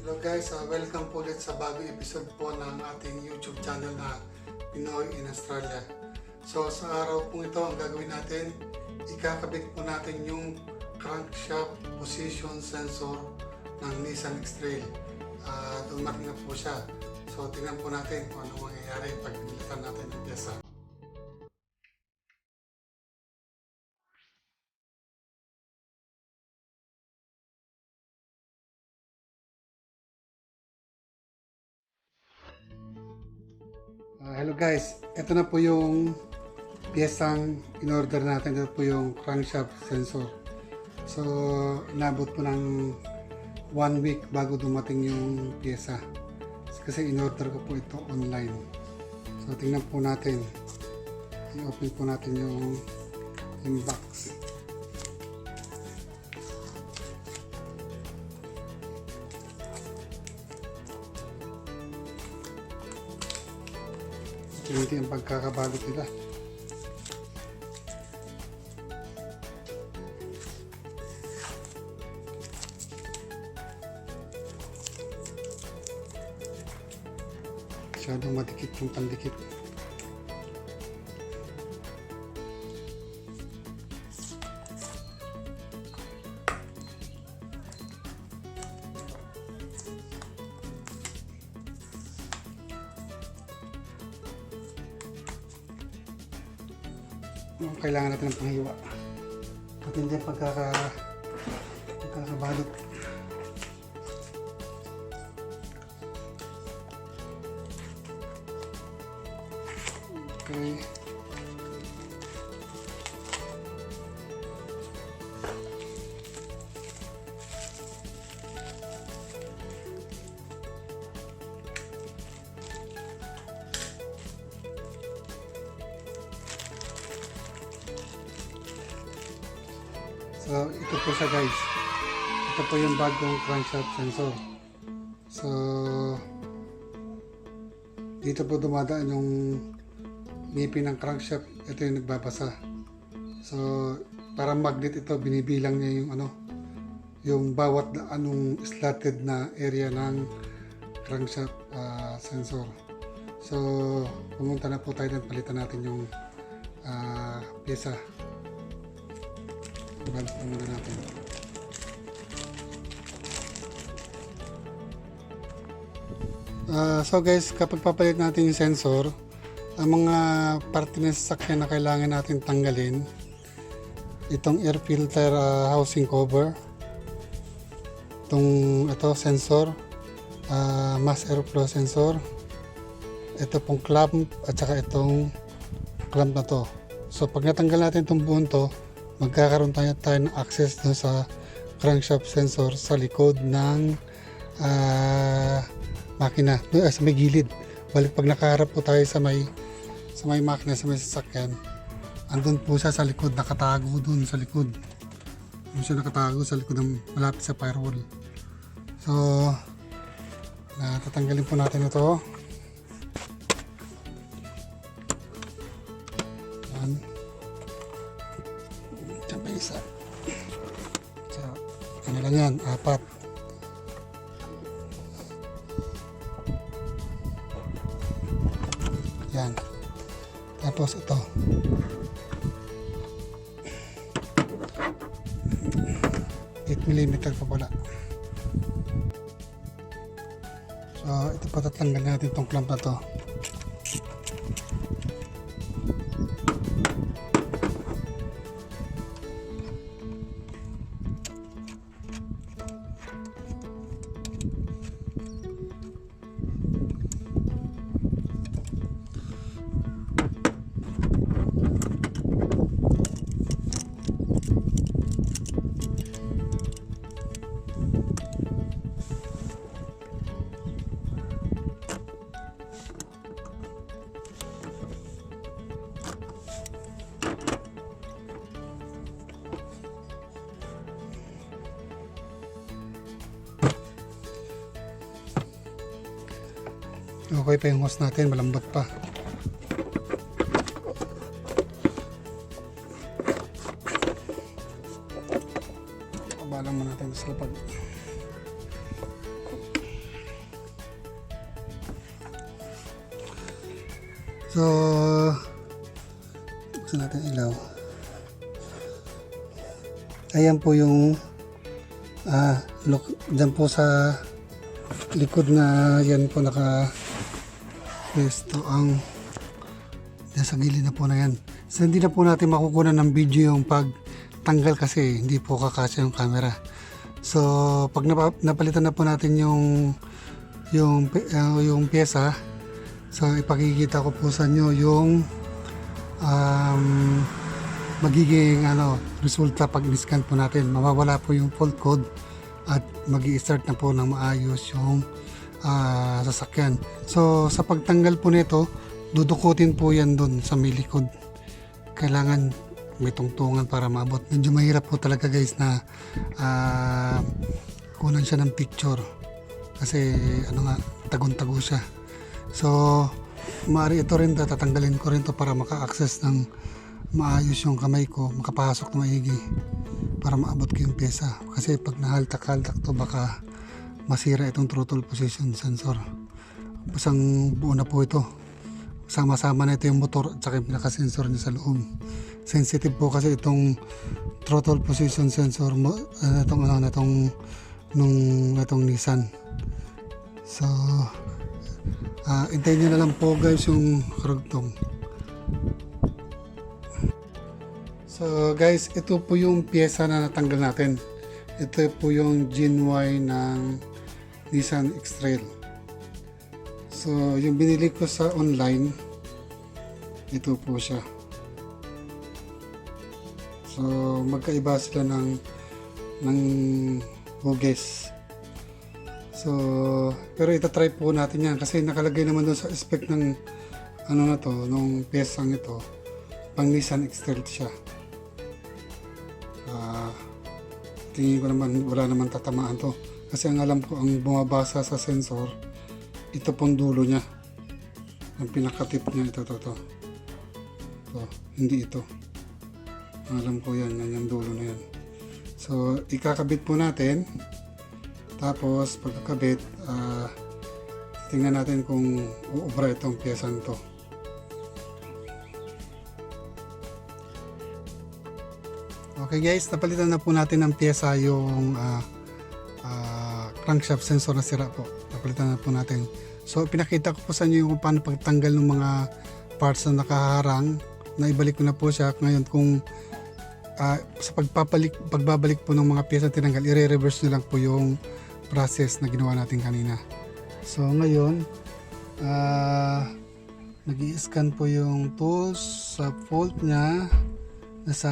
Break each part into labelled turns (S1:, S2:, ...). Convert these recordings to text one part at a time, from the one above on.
S1: Hello guys, welcome po ulit sa bagong episode po ng ating YouTube channel na Pinoy in Australia. So sa araw po ito, ang gagawin natin, ikakabit po natin yung crankshaft position sensor ng Nissan X-Trail. Dumating na po siya. So tingnan po natin kung ano mangyayari pag pinilitan natin yung pyesa. Hello guys, ito na po yung piyesang in-order natin. Ito po yung crankshaft sensor. So, inabot po ng 1 week bago dumating yung piyesa. Kasi in-order ko po ito online. So, tingnan po natin. I-open po natin yung box. Tingnan ang pagkakabalot nila. Masyadong madikit yung pandikit. Kailangan natin ng panghiwa at hindi pagkakabalot. Okay. So, ito po siya guys. Ito po yung bagong crankshaft sensor. So, dito po dumadaan yung ngipin ng crankshaft. Ito yung nagbabasa. So, para magnet ito, binibilang niya yung yung bawat anong slotted na area ng crankshaft sensor. So, pumunta na po tayo at palitan natin yung pyesa. Balit po muna natin. So guys, kapag papalit natin yung sensor, ang mga parte ng sasakyan na kailangan natin tanggalin, itong air filter housing cover, ito sensor, mass airflow sensor, ito pong clamp at saka itong clamp na to. So pag natanggal natin itong buon to, magkakaroon tayo ng access dun sa crankshaft sensor sa likod ng makina, sa may gilid. Balik pag nakaharap po tayo sa may makina, sa may sasakyan, andun po siya sa likod, nakatago dun sa likod. Doon siya nakatago sa likod ng malapit sa firewall. So, tatanggalin po natin ito. Yan. Isa. So, ano lang yan, 4. Yan. Tapos ito. 8mm pa pala. So, ito pa tatanggal natin itong clamp na to. Okay pa yung hose natin, malambot pa. Pabalang mo natin sa lapag. So, buksan natin ilaw. Ayan po yung look, dyan po sa likod na yan po pwesto ang dyan sa gilid na po na yan. So, hindi na po natin makukuha ng video yung pagtanggal kasi hindi po kakasya yung camera. So, pag napalitan na po natin yung pyesa, so ipakikita ko po sa inyo yung magiging resulta pag in-scan po natin. Mawawala po yung fault code at mag-i-start na po ng maayos yung sasakyan. So sa pagtanggal po nito, dudukutin po yan doon sa may likod. Kailangan may tungtungan para maabot. Medyo mahirap po talaga guys na kunan siya ng picture kasi tagon-tago siya. So maaari ito rin, tatanggalin ko rin to para maka-access ng maayos yung kamay ko, makapasok na maigi para maabot ko yung pyesa. Kasi pag nahaltak-haltak to, baka masira itong throttle position sensor. Basang buo na po ito. Sama-sama na ito yung motor at saka yung pinaka-sensor niya sa loob. Sensitive po kasi itong throttle position sensor itong Nissan. So hintayin nyo na lang po guys yung karugtong. So guys, ito po yung pyesa na natanggal natin. Ito po yung GNY ng Nissan X-Trail. So yung binili ko sa online, ito po siya. So magkaiba sila ng huges. So pero itatry po natin yan kasi nakalagay naman doon sa spec ng nung pyesang ito, pang Nissan X-Trail siya. Tingin ko naman wala naman tatamaan to kasi ang alam ko ang bumabasa sa sensor ito pong dulo niya, ang pinakatip niya ito, hindi ito. Ang alam ko yan yung dulo na yan. So ikakabit po natin, tapos pagkakabit tingnan natin kung uubra itong pyesang to. Okay guys, napalitan na po natin ng pyesa yung crankshaft sensor na sira po. Napalitan na po natin. So pinakita ko po sa inyo kung paano pagtanggal ng mga parts na nakaharang. Naibalik ko na po siya. Ngayon kung sa pagbabalik po ng mga pyesa tinanggal, i-reverse nyo lang po yung process na ginawa natin kanina. So ngayon nag-i-scan po yung tools sa fault nya. Nasa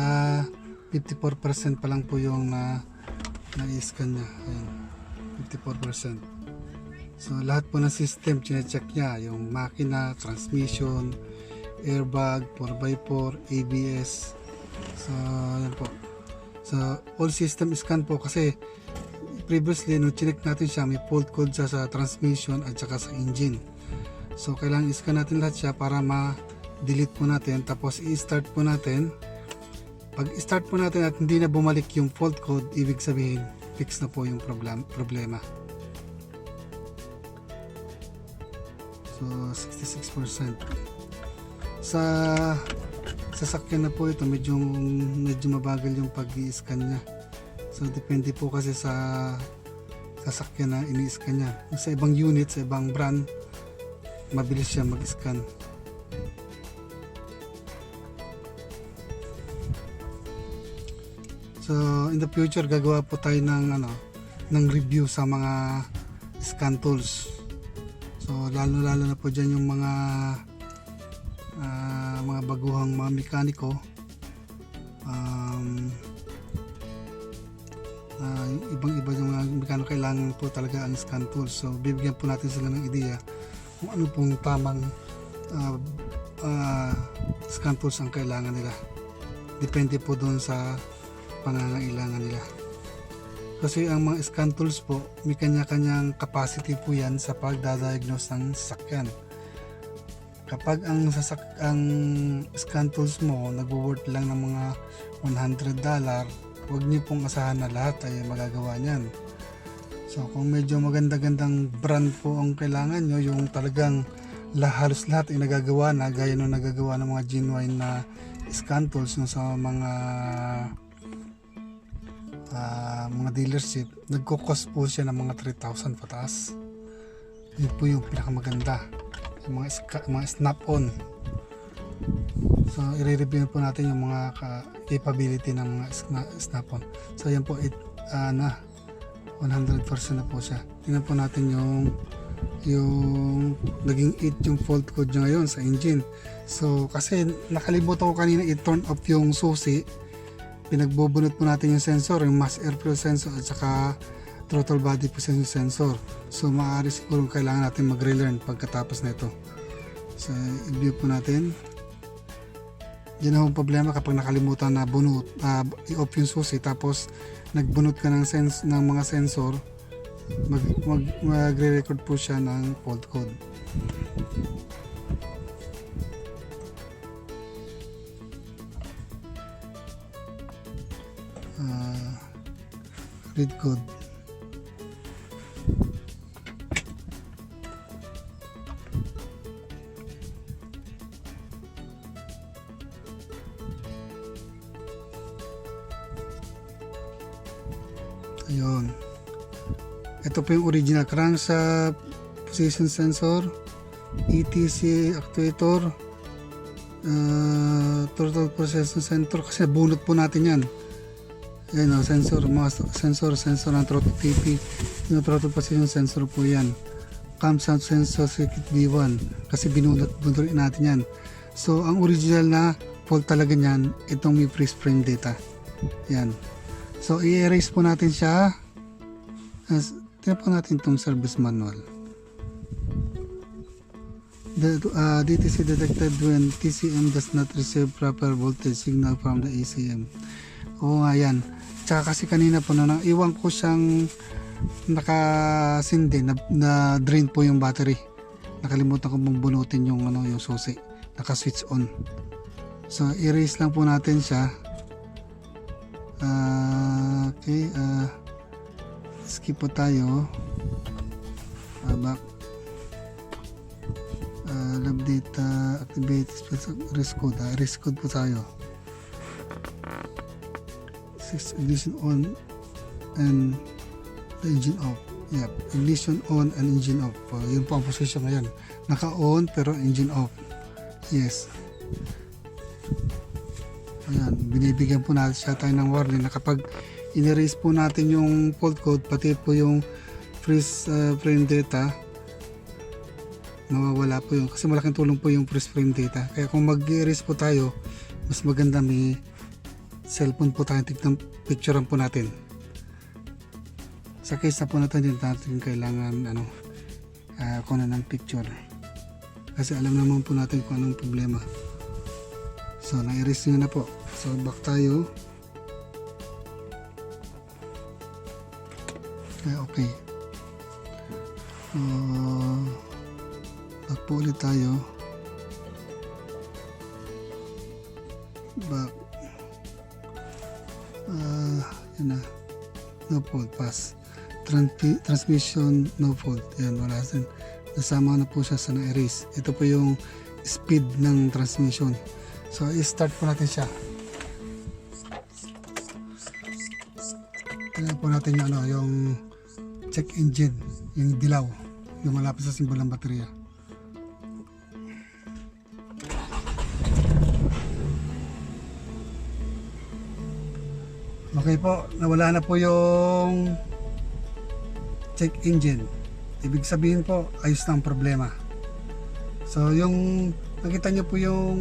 S1: 54% pa lang po yung na-i-scan niya. Ayan, 54%. So lahat po ng system chine-check niya, yung makina, transmission, airbag, 4x4, ABS. So ayan po. So all system scan po kasi previously nung chinek natin siya, may fault code siya sa transmission at saka sa engine. So kailangan i-scan natin lahat siya para ma-delete po natin, tapos i-start po natin. Pag start po natin at hindi na bumalik yung fault code, ibig sabihin fix na po yung problema. So 66%. Sa sasakyan na po ito, medyo mabagal yung pag-i-scan niya. So depende po kasi sa sasakyan na ini-scan niya. Sa ibang unit, sa ibang brand, mabilis siya mag-scan. So in the future gagawa po tayo ng review sa mga scan tools. So lalo na po diyan yung mga baguhang mga mekaniko. Ibang-iba yung mga mekaniko kailangan po talaga ang scan tools. So bibigyan po natin sila ng ideya kung ano pong tamang scan tools ang kailangan nila. Depende po doon sa pangangailangan nila. Kasi ang mga scan tools po, may kanya-kanyang capacity po yan sa pagdadiagnose ng sasakyan. Kapag ang scan tools mo nagwo-worth lang ng mga $100, huwag niyo pong asahan na lahat ay magagawa niyan. So kung medyo maganda-gandang brand po ang kailangan nyo, yung talagang halos lahat ay nagagawa na gaya ng nagagawa ng mga genuine na scan tools no, sa mga dealership. Nagko-cost po siya ng mga 3,000 pataas. Yun po yung pinakamaganda, yung mga snap-on. So i-review po natin yung mga capability ng mga snap-on. So yan po 100% na po siya. Tingnan po natin yung naging 8 yung fault code niya ngayon sa engine. So kasi nakalimutan ko kanina i-turn off yung susi. Pinagbubunot po natin yung sensor, yung mass airflow sensor at saka throttle body position sensor. So maaari siguro kailangan natin mag-relearn pagkatapos na ito. So i-view po natin. Yan ang problema kapag nakalimutan na bunot, i-off yung susi tapos nagbunot ka ng mga sensor, magre-record po siya ng fault code. Read code. Ayun. Ito po yung original crankshaft position sensor, ETC actuator, throttle position sensor, kasi bunot po natin yan. Ayan o, sensor ng throttle TP, yung throttle position sensor po yan. Camshaft sensor circuit B1, kasi bunot natin yan. So ang original na fault talaga niyan, itong may freeze frame data. Yan. So i-erase po natin siya. Tingnan po natin itong service manual. DTC detected when TCM does not receive proper voltage signal from the ECM. Oo nga yan. Tsaka kasi kanina po iwan ko siyang nakasindi na drain po yung battery. Nakalimutan ko mong bunutin yung susi. Naka-switch on. So erase lang po natin siya. Okay, skip po tayo. Back. Lab data, activate, risk code. Risk code po tayo. Ignition on and the engine off. Yep, ignition on and engine off. Yun po ang position ngayon. Naka-on pero engine off. Yes. Ayan, binibigyan po natin siya tayo ng warning na kapag in-erase po natin yung fault code, pati po yung freeze frame data, mawawala po yun. Kasi malaking tulong po yung freeze frame data. Kaya kung mag-erase po tayo, mas maganda may cellphone po tayo, tignan, picturean po natin. Sa case na po natin kailangan kunan ng picture. Kasi alam naman po natin kung anong problema. So, na-erase nyo na po. So, back tayo. Okay. Back po ulit tayo. Back. Yan na. No fault, pass. Transmission, no fault. Yan, wala sin. Nasama na po siya sa na-erase. Ito po yung speed ng transmission. So, i-start po natin siya. Tingnan po natin yung check engine, yung dilaw, yung malapit sa simbol ng baterya. Okay po, nawala na po yung check engine. Ibig sabihin po, ayos na ang problema. So, yung nakita nyo po yung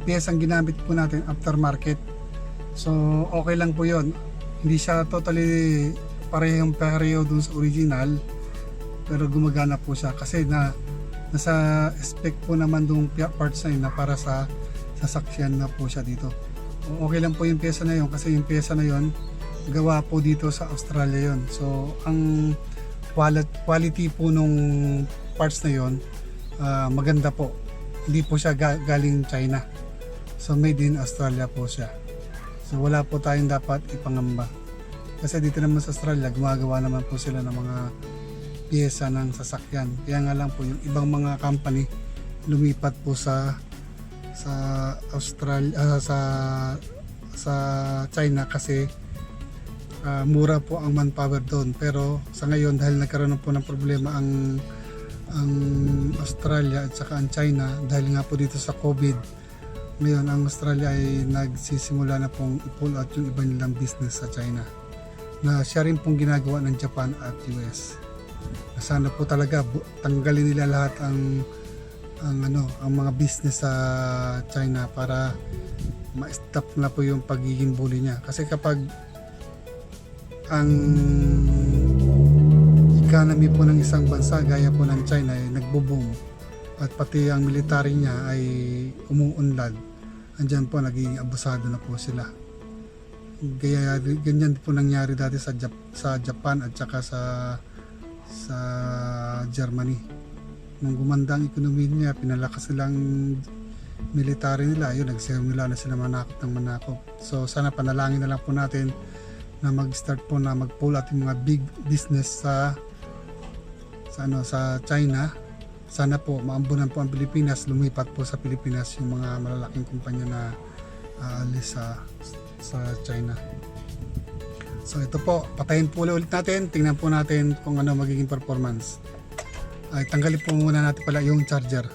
S1: piyesang ginamit po natin aftermarket. So okay lang po yon. Hindi siya totally pareho dun sa original, pero gumagana po siya kasi nasa spec po naman dun parts na yun na para sa sasakyan na po siya dito. Okay lang po yung piyesa na yun kasi yung piyesa na yun gawa po dito sa Australia yun. So ang quality po nung parts na yun maganda po. Hindi po siya galing China. So made in Australia po siya. So wala po tayong dapat ipangamba. Kasi dito naman sa Australia, gumagawa naman po sila ng mga pyesa ng sasakyan. Kaya nga lang po yung ibang mga company lumipat po sa Australia, sa China kasi mura po ang manpower doon. Pero sa ngayon dahil nagkaroon na po ng problema ang Australia at saka ang China dahil nga po dito sa COVID, ngayon ang Australia ay nagsisimula na pong i-pull out yung iba nilang business sa China, na siya rin pong ginagawa ng Japan at US. Sana po talaga tanggalin nila lahat ang mga business sa China para ma-stop na po yung pagiging bully niya. Kasi kapag ang economy po ng isang bansa gaya po ng China ay nagbo-boom at pati ang military niya ay umuunlad, andyan po naging abusado na po sila. Kaya ganyan po nangyari dati sa Japan at saka sa Germany. Nung gumanda ang ekonomiya niya, pinalakas silang military nila, yun, nagsimula na sila manakop ng manakop. So sana panalangin na lang po natin na mag-start po na mag-pull out yung mga big business sa China. Sana po maambunan po ang Pilipinas, lumipat po sa Pilipinas yung mga malalaking kumpanya na aalis sa China. So ito po, patayin po ulit natin, tingnan po natin kung ano magiging performance. Ay tanggalin po muna natin pala yung charger.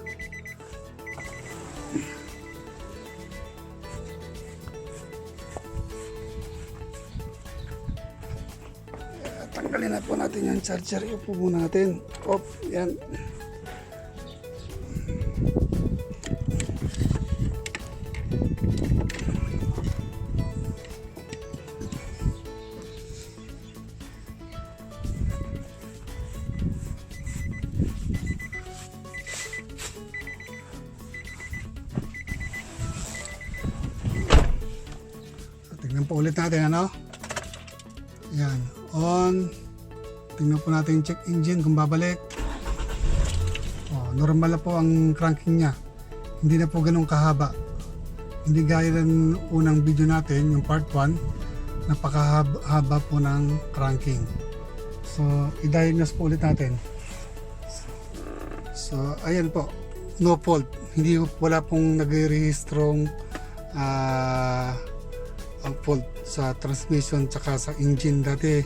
S1: Tanggalin na po natin yung charger. Iupo muna natin. Off, yan. Tingnan po ulit natin ano. Yan, on. Tingnan po natin yung check engine kung babalik. Normal na po ang cranking niya. Hindi na po ganun kahaba. Hindi gaya ng unang video natin, yung part 1, napakahaba po ng cranking. So, i-diagnose po ulit natin. So, ayan po. No fault. Wala pong nagre-rehistrong ang fault sa transmission tsaka sa engine. Dati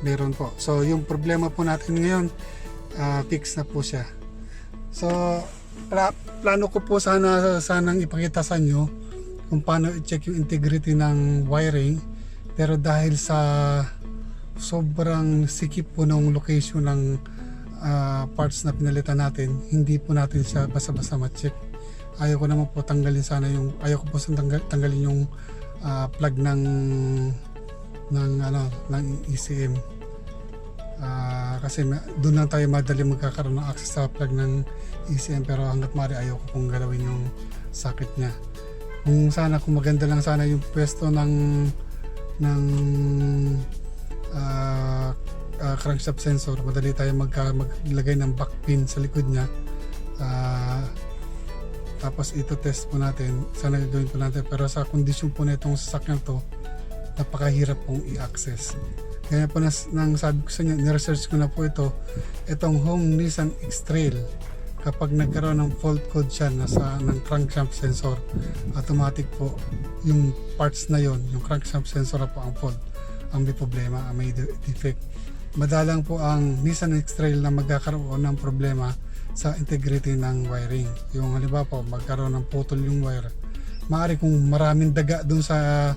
S1: meron po. So yung problema po natin ngayon, fix na po siya. So plano ko po sanang ipakita sa inyo kung paano i-check yung integrity ng wiring, pero dahil sa sobrang sikip po ng location ng parts na pinalitan natin, hindi po natin siya basta-basta ma-check. Ayaw ko naman po tanggalin tanggalin yung plug ng ECM, kasi doon lang tayo madali magkakaroon ng access sa plug ng ECM, pero hanggat maaari ayaw ko pong galawin yung socket niya. Kung maganda lang sana yung pwesto ng crankshaft sensor, madali tayo maglagay ng back pin sa likod niya. Tapos ito test po natin, sana gagawin po natin, pero sa kondisyon po na itong sasakyan to, napakahirap pong i-access. Kaya po nang sabi ko sa inyo, ni-research ko na po itong Hong Nissan X-Trail. Kapag nagkaroon ng fault code siya ng crankshaft sensor, automatic po yung parts na yon, yung crankshaft sensor na po ang fault, ang may problema, ang may defect. Madalang po ang Nissan X-Trail na magkakaroon ng problema sa integrity ng wiring. Yung halimbawa po, magkaroon ng putol yung wire. Maaari kung maraming daga doon sa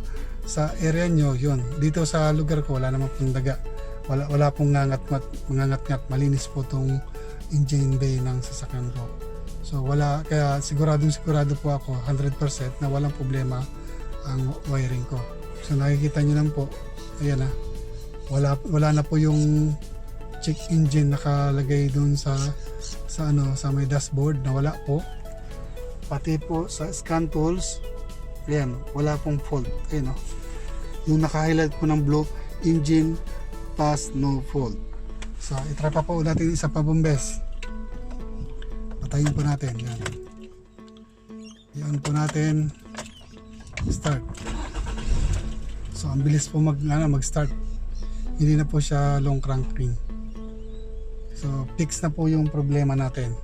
S1: area nyo, yun. Dito sa lugar ko, wala naman pong daga. Wala pong mangangat-ngat. Malinis po itong engine bay ng sasakyan ko. So kaya sigurado po ako 100% na walang problema ang wiring ko. So nakikita nyo lang po, ayan na. Wala na po yung check engine nakalagay doon sa may dashboard, na wala po. Pati po sa scan tools, ayan, wala pong fault. Ayan, yung naka-highlight po ng blue, engine pass, no fault. So itry pa po natin isa pa bumbes. Patayin po natin yan. Yan po natin, start. So ang bilis po mag-start. Hindi na po siya long cranking. So fix na po yung problema natin.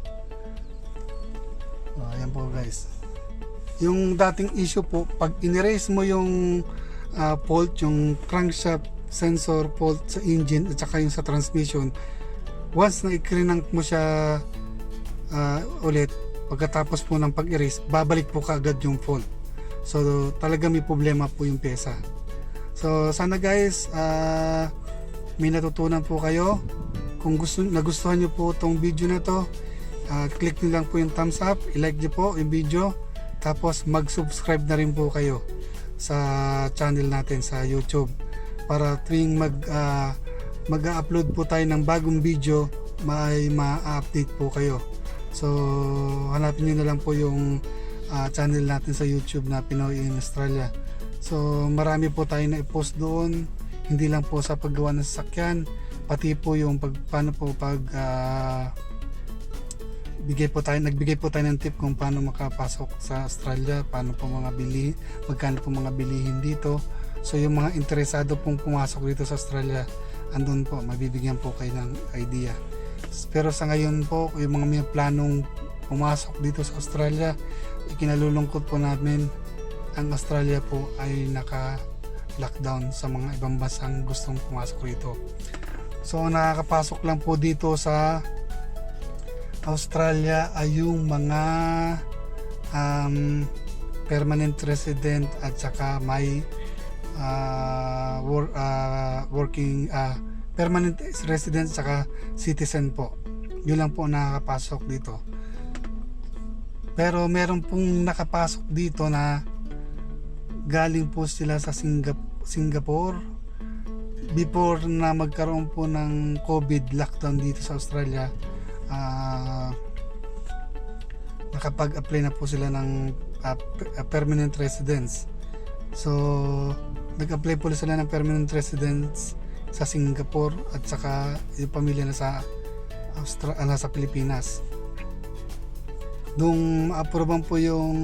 S1: Ayan po guys. Yung dating issue po, pag in-erase mo yung fault, yung crankshaft sensor fault sa engine at saka yung sa transmission, once na i-crank mo siya ulit, pagkatapos po ng pag-erase, babalik po kaagad yung fault. So talaga may problema po yung pyesa. So sana guys, may natutunan po kayo. Kung nagustuhan nyo po itong video na to, click nyo lang po yung thumbs up, i-like nyo po yung video, tapos mag-subscribe na rin po kayo sa channel natin sa YouTube para tuwing mag-upload po tayo ng bagong video, may ma-update po kayo. So hanapin nyo na lang po yung channel natin sa YouTube na Pinoy in Australia. So marami po tayo na i-post doon, hindi lang po sa paggawa ng sasakyan, pati po yung nagbigay po tayo ng tip kung paano makapasok sa Australia, paano po magkano po mga bilihin dito. So yung mga interesado pong pumasok dito sa Australia, andun po, mabibigyan po kayo ng idea. Pero sa ngayon po, yung mga may planong pumasok dito sa Australia, ikinalulungkot po namin, ang Australia po ay naka-lockdown sa mga ibang bansang gustong pumasok rito. So nakakapasok lang po dito sa Australia ay yung mga permanent resident at saka may working permanent resident at saka citizen po. Yun lang po nakakapasok dito. Pero meron pong nakapasok dito na galing po sila sa Singapore before na magkaroon po ng COVID lockdown dito sa Australia. Nakapag-apply na po sila ng permanent residence. So nag-apply po sila ng permanent residence sa Singapore at saka yung pamilya na sa sa Pilipinas. Nung ma-approvean po yung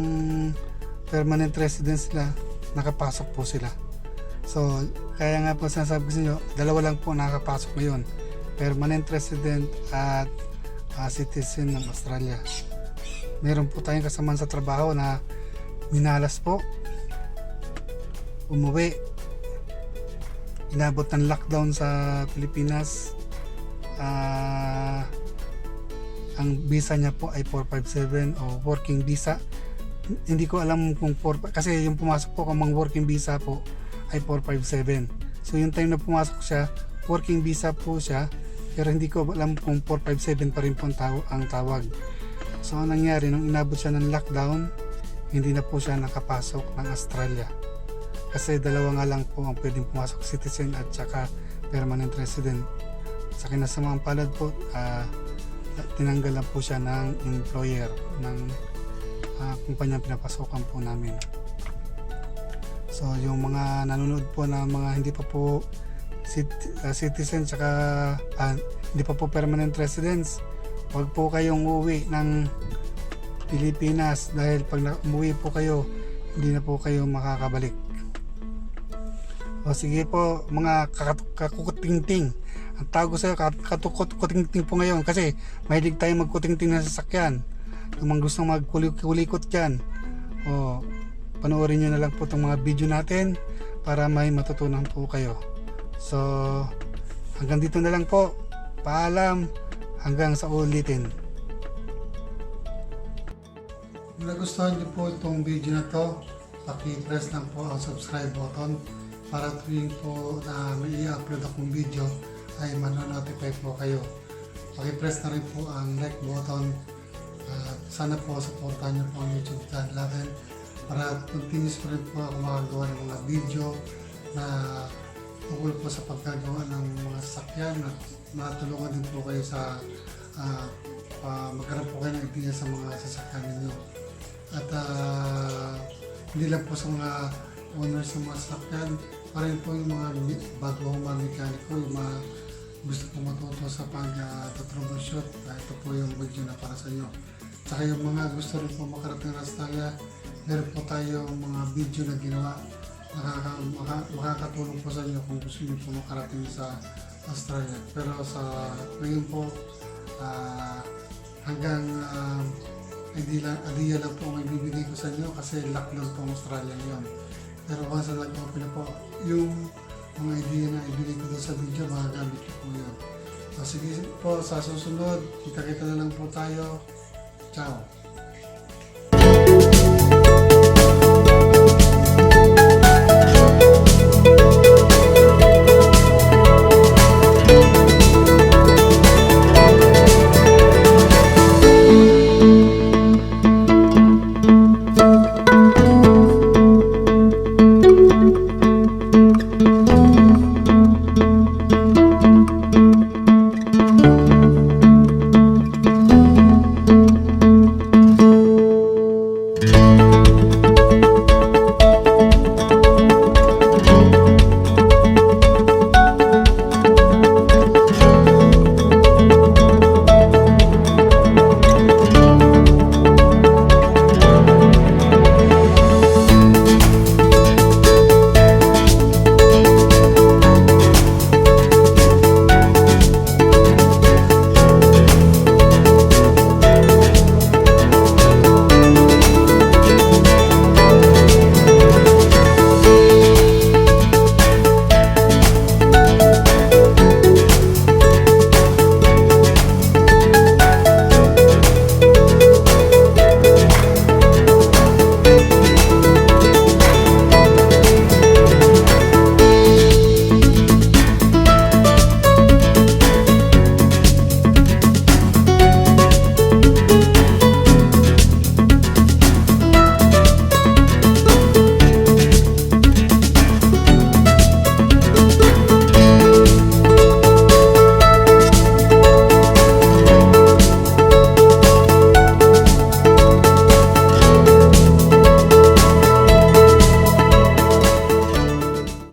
S1: permanent residence nila, nakapasok po sila. So kaya nga po sinasabi ko sa inyo, dalawa lang po nakakapasok ngayon, permanent resident at citizen ng Australia. Meron po tayong kasamaan sa trabaho na minalas po, umuwi, inabot ng lockdown sa Pilipinas. Ang visa niya po ay 457 o working visa. Hindi ko alam kung kasi yung pumasok po kung working visa po ay 457. So yung time na pumasok siya, working visa po siya, pero hindi ko alam kung 457 pa rin po ang tawag. So ang nangyari, nung inabot siya ng lockdown, hindi na po siya nakapasok ng Australia. Kasi dalawa nga lang po ang pwedeng pumasok, citizen at saka permanent resident. Sa kinasamaang palad po, tinanggal na po siya ng employer ng kumpanyang pinapasokan po namin. So yung mga nanonood po na mga hindi pa po citizen saka hindi pa po permanent residents, huwag po kayong uuwi ng Pilipinas dahil pag umuwi po kayo, hindi na po kayo makakabalik. O sige po mga kakukutingting, ang tawag ko sa kakukutingting po ngayon kasi mahilig tayo magkutingting na sasakyan. Kung mga gustong magkulikot dyan, panoorin nyo na lang po itong mga video natin para may matutunan po kayo. So hanggang dito na lang po, paalam, hanggang sa ulitin. Kung nagustuhan nyo po itong video na to, paki-press lang po ang subscribe button para tuwing po na may i-upload akong video ay manonotify po kayo. Paki-press na rin po ang like button. Sana po supportan nyo po ang YouTube channel natin para continuous pa rin po ako makagawa ng mga video na tungkol po sa pagkagawa ng mga sasakyan at matulungan din po kayo sa magkaroon po kayo ng idea sa mga sasakyan ninyo. At hindi lang po sa mga owners ng mga sasakyan, pa rin po yung mga bagong mga mekaniko, yung mga gusto po matuto sa pag-troubleshoot. Ito po yung video na para sa inyo. Saka yung mga gusto rin po makarating na Australia, meron po tayong mga video na ginawa makakatulong po sa inyo kung gusto niyo po makarating sa Australia. Pero sa ngayon po, Hanggang idea lang po may bibigay ko sa inyo kasi lock lang po ang Australia ngayon. Pero once na nag-open na po, yung mga idea na ibigay ko doon sa video, magagamit ko po yun. So sige po, sa susunod, kita-kita na lang po tayo. Ciao!